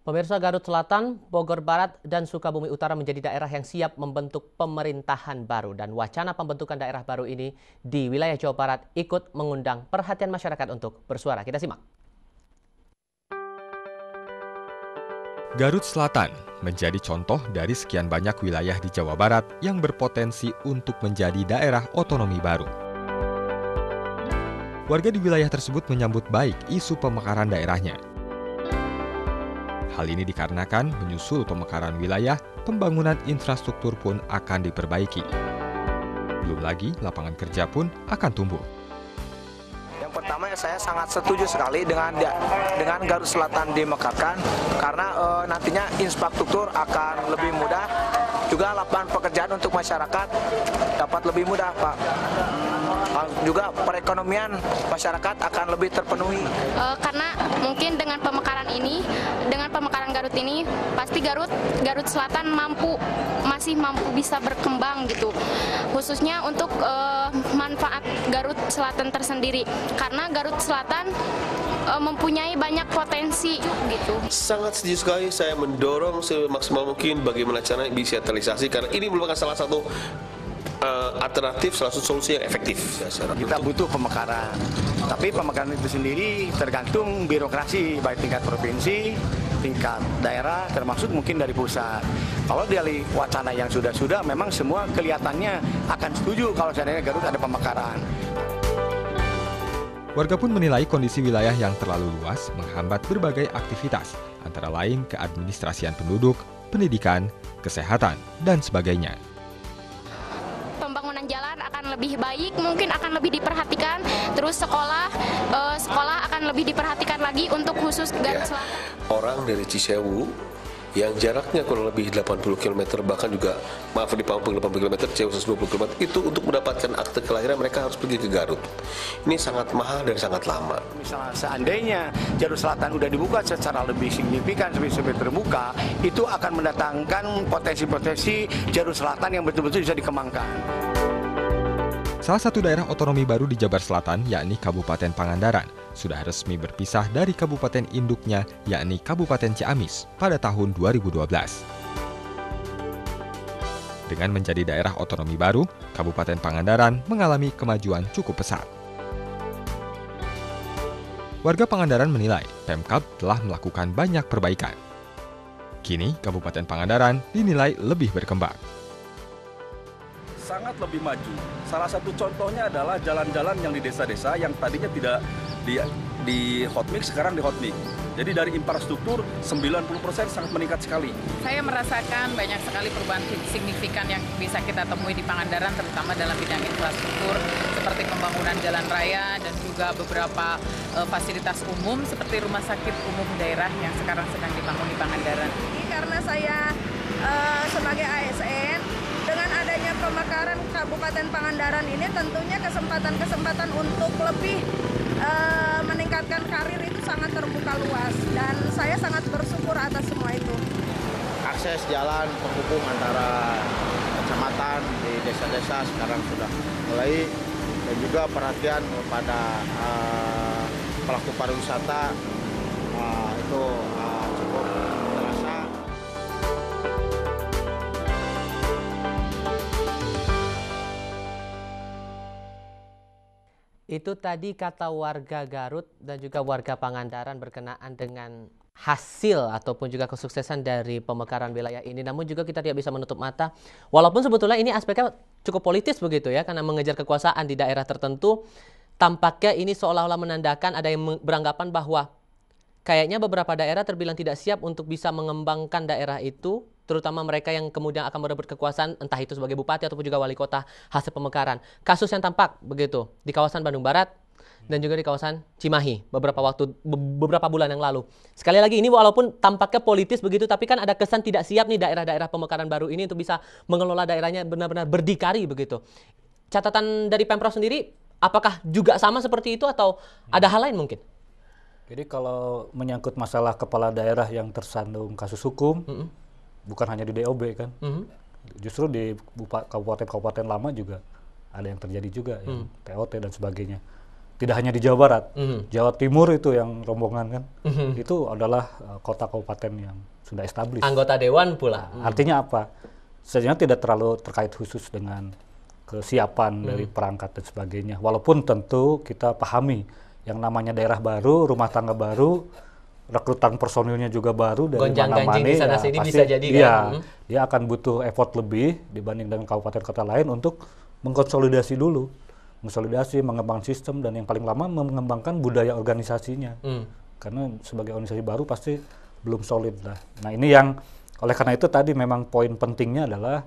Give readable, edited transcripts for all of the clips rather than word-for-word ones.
Pemirsa, Garut Selatan, Bogor Barat, dan Sukabumi Utara menjadi daerah yang siap membentuk pemerintahan baru. Dan wacana pembentukan daerah baru ini di wilayah Jawa Barat ikut mengundang perhatian masyarakat untuk bersuara. Kita simak. Garut Selatan menjadi contoh dari sekian banyak wilayah di Jawa Barat yang berpotensi untuk menjadi daerah otonomi baru. Warga di wilayah tersebut menyambut baik isu pemekaran daerahnya. Hal ini dikarenakan menyusul pemekaran wilayah, pembangunan infrastruktur pun akan diperbaiki. Belum lagi lapangan kerja pun akan tumbuh. Yang pertama, saya sangat setuju sekali dengan Garut Selatan dimekarkan karena nantinya infrastruktur akan lebih mudah, juga lapangan pekerjaan untuk masyarakat dapat lebih mudah, Pak. Juga perekonomian masyarakat akan lebih terpenuhi. Karena mungkin dengan pemekaran ini, dengan pemekaran Garut ini, pasti Garut Selatan masih mampu bisa berkembang gitu. Khususnya untuk manfaat Garut Selatan tersendiri. Karena Garut Selatan mempunyai banyak potensi gitu. Sangat setuju sekali, saya mendorong semaksimal mungkin bagaimana caranya bisa digitalisasi karena ini merupakan salah satu alternatif, salah satu solusi yang efektif. Kita butuh pemekaran, tapi pemekaran itu sendiri tergantung birokrasi baik tingkat provinsi, tingkat daerah, termasuk mungkin dari pusat. Kalau dari wacana yang sudah memang semua kelihatannya akan setuju kalau seandainya Garut ada pemekaran. Warga pun menilai kondisi wilayah yang terlalu luas menghambat berbagai aktivitas, antara lain keadministrasian penduduk, pendidikan, kesehatan, dan sebagainya. Pembangunan jalan akan lebih baik, mungkin akan lebih diperhatikan. Terus sekolah akan lebih diperhatikan lagi untuk khusus Garut Selatan. Orang dari Cisewu yang jaraknya kurang lebih 80 km, bahkan juga, maaf di Pampung 80 km, Cisewu 120 km, itu untuk mendapatkan akte kelahiran mereka harus pergi ke Garut. Ini sangat mahal dan sangat lama. Misalnya seandainya Garut Selatan udah dibuka secara lebih signifikan, lebih terbuka, itu akan mendatangkan potensi-potensi Garut Selatan yang betul-betul bisa dikembangkan. Salah satu daerah otonomi baru di Jabar Selatan, yakni Kabupaten Pangandaran, sudah resmi berpisah dari kabupaten induknya, yakni Kabupaten Ciamis, pada tahun 2012. Dengan menjadi daerah otonomi baru, Kabupaten Pangandaran mengalami kemajuan cukup pesat. Warga Pangandaran menilai Pemkab telah melakukan banyak perbaikan. Kini, Kabupaten Pangandaran dinilai lebih berkembang. Sangat lebih maju. Salah satu contohnya adalah jalan-jalan yang di desa-desa yang tadinya tidak di hotmix, sekarang di hotmix. Jadi dari infrastruktur 90% sangat meningkat sekali. Saya merasakan banyak sekali perubahan signifikan yang bisa kita temui di Pangandaran, terutama dalam bidang infrastruktur seperti pembangunan jalan raya dan juga beberapa fasilitas umum seperti rumah sakit umum daerah yang sekarang sedang dibangun di Pangandaran. Karena saya sebagai ASN, dengan adanya pemekaran Kabupaten Pangandaran ini tentunya kesempatan untuk lebih meningkatkan karir itu sangat terbuka luas dan saya sangat bersyukur atas semua itu. Akses jalan penghubung antara kecamatan di desa-desa sekarang sudah mulai, dan juga perhatian kepada pelaku pariwisata itu cukup terasa. Itu tadi kata warga Garut dan juga warga Pangandaran berkenaan dengan hasil ataupun juga kesuksesan dari pemekaran wilayah ini. Namun juga kita tidak bisa menutup mata, walaupun sebetulnya ini aspeknya cukup politis begitu ya, karena mengejar kekuasaan di daerah tertentu, tampaknya ini seolah-olah menandakan ada yang beranggapan bahwa kayaknya beberapa daerah terbilang tidak siap untuk bisa mengembangkan daerah itu, terutama mereka yang kemudian akan merebut kekuasaan, entah itu sebagai bupati ataupun juga wali kota hasil pemekaran. Kasus yang tampak begitu di kawasan Bandung Barat dan juga di kawasan Cimahi beberapa bulan yang lalu. Sekali lagi ini walaupun tampaknya politis begitu, tapi kan ada kesan tidak siap nih daerah-daerah pemekaran baru ini untuk bisa mengelola daerahnya benar-benar berdikari begitu. Catatan dari Pemprov sendiri, apakah juga sama seperti itu atau ada hal lain mungkin? Jadi kalau menyangkut masalah kepala daerah yang tersandung kasus hukum, bukan hanya di DOB kan, justru di kabupaten-kabupaten lama juga ada yang terjadi juga, yang POT dan sebagainya. tidak hanya di Jawa Barat, Jawa Timur itu yang rombongan kan, itu adalah kota kabupaten yang sudah established. Anggota dewan pula. Artinya apa? Sebenarnya tidak terlalu terkait khusus dengan kesiapan dari perangkat dan sebagainya. Walaupun tentu kita pahami yang namanya daerah baru, rumah tangga baru, rekrutan personilnya juga baru dari gonjang-ganjing di sana sini pasti, bisa jadi kan. Dia akan butuh effort lebih dibanding dengan kabupaten kota lain untuk mengkonsolidasi dulu. Konsolidasi, mengembangkan sistem, dan yang paling lama mengembangkan budaya organisasinya. Karena sebagai organisasi baru pasti belum solid lah. Nah ini yang, oleh karena itu tadi memang poin pentingnya adalah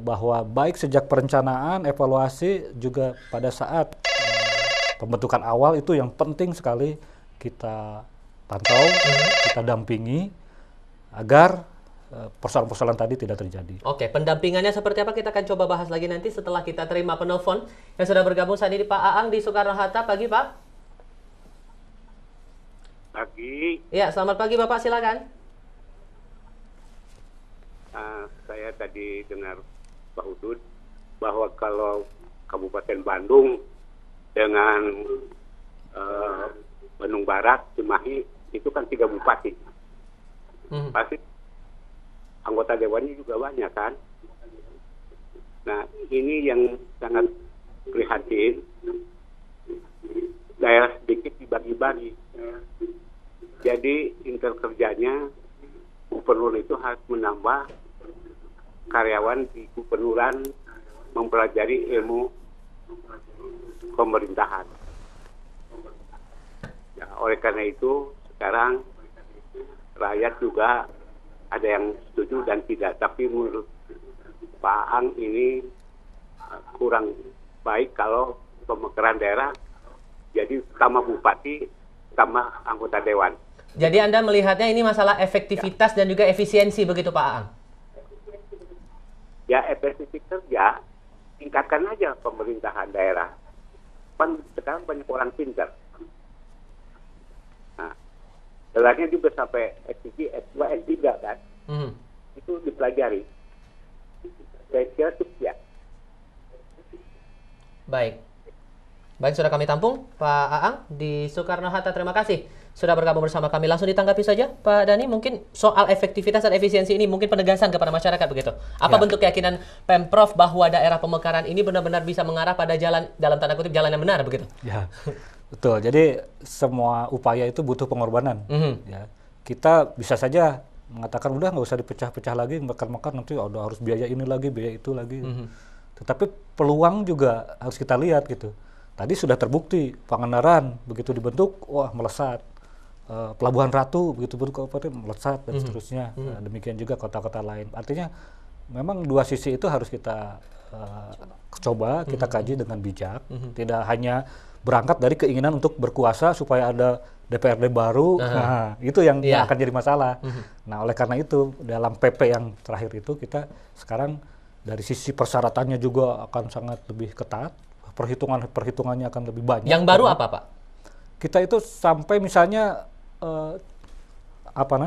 bahwa baik sejak perencanaan, evaluasi, juga pada saat pembentukan awal itu yang penting sekali kita pantau, kita dampingi agar persoalan-persoalan tadi tidak terjadi. Oke, pendampingannya seperti apa kita akan coba bahas lagi nanti setelah kita terima penelpon yang sudah bergabung saat ini, Pak Aang di Soekarno-Hatta. Pagi, Pak. Pagi. Ya, selamat pagi Bapak, silakan. Saya tadi dengar Pak Udud bahwa kalau Kabupaten Bandung dengan Bandung Barat, Cimahi itu kan 3 bupati. Pasti anggota dewannya juga banyak kan. Nah ini yang sangat prihatin, daerah sedikit dibagi-bagi. Jadi interkerjanya gubernur itu harus menambah karyawan di gubernuran mempelajari ilmu pemerintahan. Ya, oleh karena itu sekarang rakyat juga ada yang setuju dan tidak, tapi menurut Pak Aang ini kurang baik kalau pemekaran daerah jadi sama bupati sama anggota dewan. Jadi Anda melihatnya ini masalah efektivitas dan juga efisiensi begitu Pak Aang? Ya efektivitas kerja, tingkatkan aja pemerintahan daerah. Kan sekarang banyak orang pintar. Nah, gelarnya juga sampai S3, S2, S3 kan. Itu dipelajari. Saya kira sukses. Baik. Baik, sudah kami tampung Pak Aang di Soekarno-Hatta. Terima kasih sudah bergabung bersama kami. Langsung ditanggapi saja Pak Dhani, mungkin soal efektivitas dan efisiensi ini mungkin penegasan kepada masyarakat begitu. Apa bentuk keyakinan Pemprov bahwa daerah pemekaran ini benar-benar bisa mengarah pada jalan, dalam tanda kutip, jalan yang benar begitu? Ya, betul. Jadi semua upaya itu butuh pengorbanan. Ya, kita bisa saja mengatakan udah nggak usah dipecah-pecah lagi, mekar-mekar nanti udah harus biaya ini lagi, biaya itu lagi. Tetapi peluang juga harus kita lihat gitu. Tadi sudah terbukti Pangandaran begitu dibentuk, wah melesat. Pelabuhan Ratu begitu bentuk kabupaten melesat dan seterusnya. Demikian juga kota-kota lain. Artinya memang dua sisi itu harus kita coba, kita kaji dengan bijak. Tidak hanya berangkat dari keinginan untuk berkuasa supaya ada DPRD baru. Nah, itu yang akan jadi masalah. Nah, oleh karena itu dalam PP yang terakhir itu kita sekarang dari sisi persyaratannya juga akan sangat lebih ketat. Perhitungannya akan lebih banyak. Yang baru apa, Pak? Kita itu sampai misalnya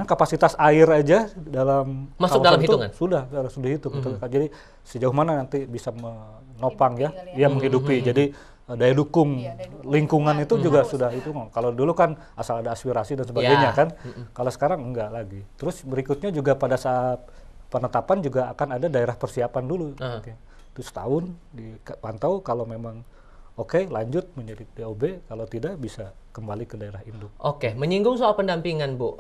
kapasitas air aja dalam masuk dalam hitungan sudah dihitung. Jadi sejauh mana nanti bisa menopang menghidupi. Jadi daya dukung lingkungan itu juga sudah itu. Kalau dulu kan asal ada aspirasi dan sebagainya kan. Kalau sekarang enggak lagi. Terus berikutnya juga pada saat penetapan juga akan ada daerah persiapan dulu. Itu setahun dipantau, kalau memang oke, lanjut menjadi DOB, kalau tidak bisa kembali ke daerah induk. Oke, menyinggung soal pendampingan, Bu.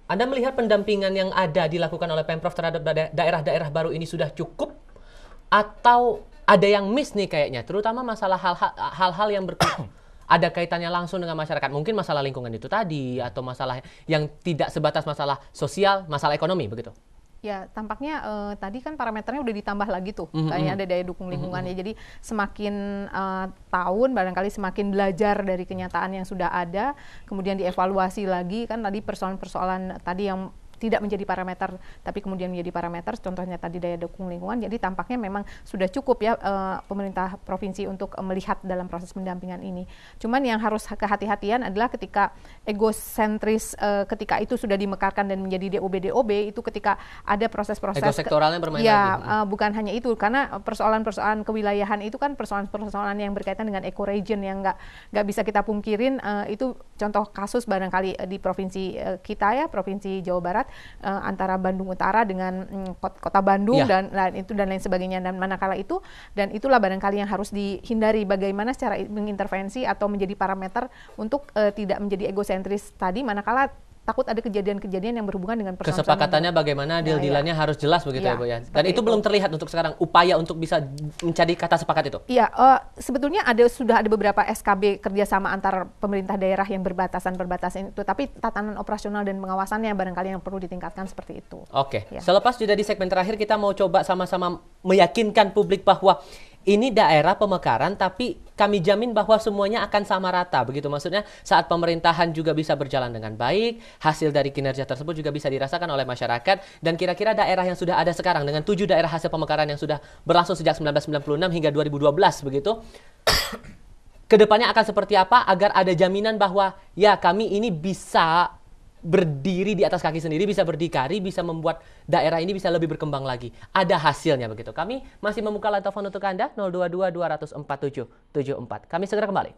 Anda melihat pendampingan yang ada dilakukan oleh Pemprov terhadap daerah-daerah baru ini sudah cukup? Atau ada yang miss nih kayaknya, terutama masalah hal-hal yang ada kaitannya langsung dengan masyarakat. Mungkin masalah lingkungan itu tadi, atau masalah yang tidak sebatas masalah sosial, masalah ekonomi, begitu? Ya, tampaknya tadi kan parameternya udah ditambah lagi tuh, kayaknya ada daya dukung lingkungannya. Jadi semakin tahun barangkali semakin belajar dari kenyataan yang sudah ada, kemudian dievaluasi lagi kan tadi persoalan-persoalan tadi yang tidak menjadi parameter, tapi kemudian menjadi parameter, contohnya tadi daya dukung lingkungan. Jadi tampaknya memang sudah cukup ya pemerintah provinsi untuk melihat dalam proses pendampingan ini. Cuman yang harus kehati-hatian adalah ketika egosentris, ketika itu sudah dimekarkan dan menjadi DOB, itu ketika ada proses-proses ekosektoralnya bermain lagi. Bukan hanya itu, karena persoalan-persoalan kewilayahan itu kan persoalan-persoalan yang berkaitan dengan eco-region yang nggak bisa kita pungkirin. Itu contoh kasus barangkali di provinsi kita ya, Provinsi Jawa Barat, antara Bandung Utara dengan Kota Bandung dan lain sebagainya, dan manakala itu, dan itulah barangkali yang harus dihindari, bagaimana secara mengintervensi atau menjadi parameter untuk tidak menjadi egosentris tadi, manakala takut ada kejadian-kejadian yang berhubungan dengan persoalan. Kesepakatannya bagaimana, deal-dealannya harus jelas begitu ya Bu ya. Dan itu belum terlihat untuk sekarang, upaya untuk bisa mencari kata sepakat itu. Iya, sebetulnya sudah ada beberapa SKB kerjasama antar pemerintah daerah yang berbatasan itu, tapi tatanan operasional dan pengawasannya barangkali yang perlu ditingkatkan seperti itu. Oke, selepas jeda di segmen terakhir kita mau coba sama-sama meyakinkan publik bahwa ini daerah pemekaran, tapi kami jamin bahwa semuanya akan sama rata. Begitu maksudnya, saat pemerintahan juga bisa berjalan dengan baik, hasil dari kinerja tersebut juga bisa dirasakan oleh masyarakat. Dan kira-kira daerah yang sudah ada sekarang, dengan 7 daerah hasil pemekaran yang sudah berlangsung sejak 1996 hingga 2012, begitu, kedepannya akan seperti apa agar ada jaminan bahwa ya kami ini bisa berdiri di atas kaki sendiri, bisa berdikari, bisa membuat daerah ini bisa lebih berkembang lagi. Ada hasilnya begitu. Kami masih membuka line telepon untuk Anda 022 200 4774. Kami segera kembali.